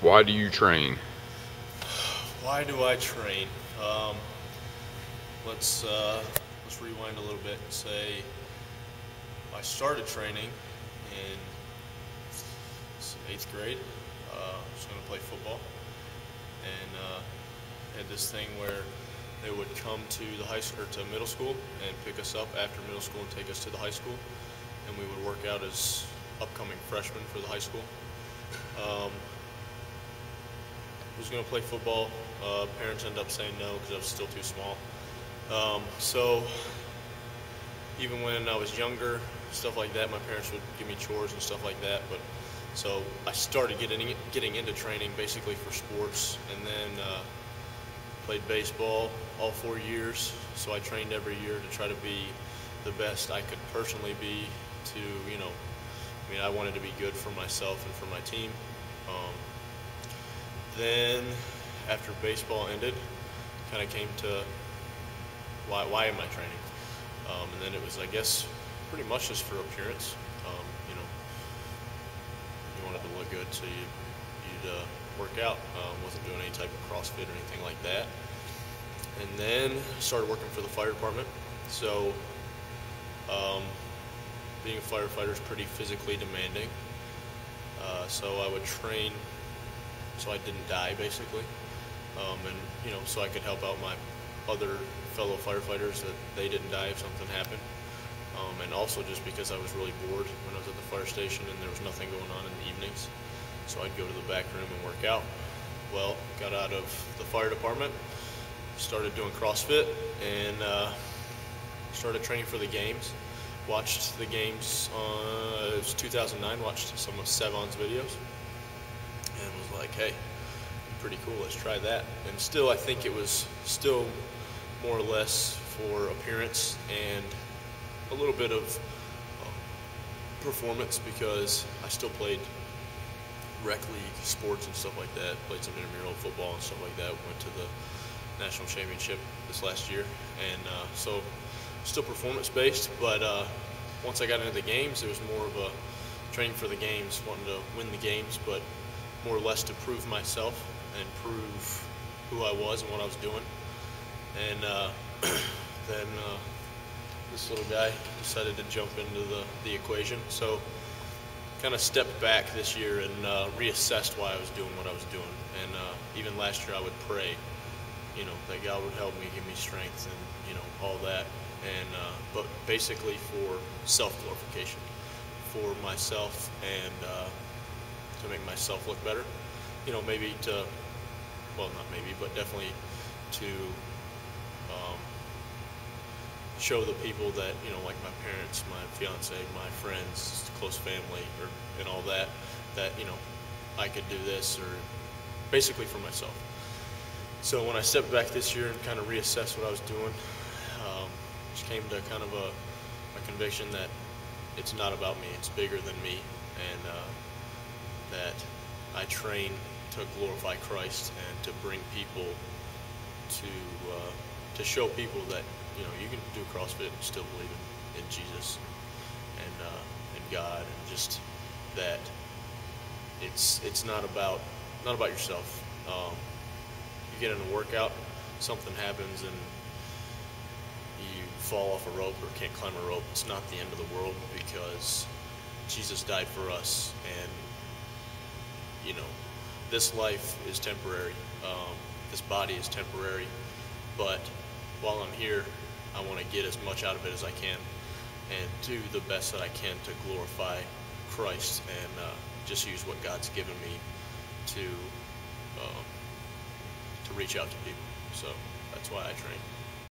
Why do you train? Why do I train? Let's rewind a little bit and say I started training in 8th grade. I was going to play football, and had this thing where they would come to the to middle school and pick us up after middle school and take us to the high school, and we would work out as upcoming freshmen for the high school. Was going to play football. Parents ended up saying no because I was still too small. So even when I was younger, stuff like that, my parents would give me chores and stuff like that. But so I started getting into training basically for sports, and then played baseball all 4 years. So I trained every year to try to be the best I could personally be. I wanted to be good for myself and for my team. Then, after baseball ended, kind of came to why am I training? And then it was, I guess, pretty much just for appearance. You wanted to look good, so you'd work out. Wasn't doing any type of CrossFit or anything like that. And then started working for the fire department. So, being a firefighter is pretty physically demanding. So I would train so I didn't die, basically, so I could help out my other fellow firefighters that they didn't die if something happened, and also just because I was really bored when I was at the fire station and there was nothing going on in the evenings, so I'd go to the back room and work out. Well, got out of the fire department, started doing CrossFit, and started training for the games. Watched the games, it was 2009, watched some of Sevon's videos, and was like, hey, pretty cool, let's try that. And still, I think it was still more or less for appearance and a little bit of performance, because I still played rec league sports and stuff like that, played some intramural football and stuff like that, went to the national championship this last year, and so still performance based, but once I got into the games, it was more of a training for the games, wanting to win the games, but more or less to prove myself and prove who I was and what I was doing. And then this little guy decided to jump into the equation. So kind of stepped back this year and reassessed why I was doing what I was doing. And even last year I would pray, that God would help me, give me strength, and all that. And but basically for self-glorification, for myself, and to make myself look better. Maybe to, well, not maybe, but definitely to show the people that, like my parents, my fiance, my friends, close family, and all that, I could do this, or basically for myself. So when I stepped back this year and kind of reassessed what I was doing, just came to kind of a conviction that it's not about me, it's bigger than me, and that I train to glorify Christ and to bring people to show people that you can do CrossFit and still believe in Jesus and God, and just that it's not about yourself. You get in a workout, something happens, and you fall off a rope or can't climb a rope. It's not the end of the world, because Jesus died for us, and this life is temporary. This body is temporary, but while I'm here, I want to get as much out of it as I can and do the best that I can to glorify Christ, and just use what God's given me to reach out to people. So that's why I train.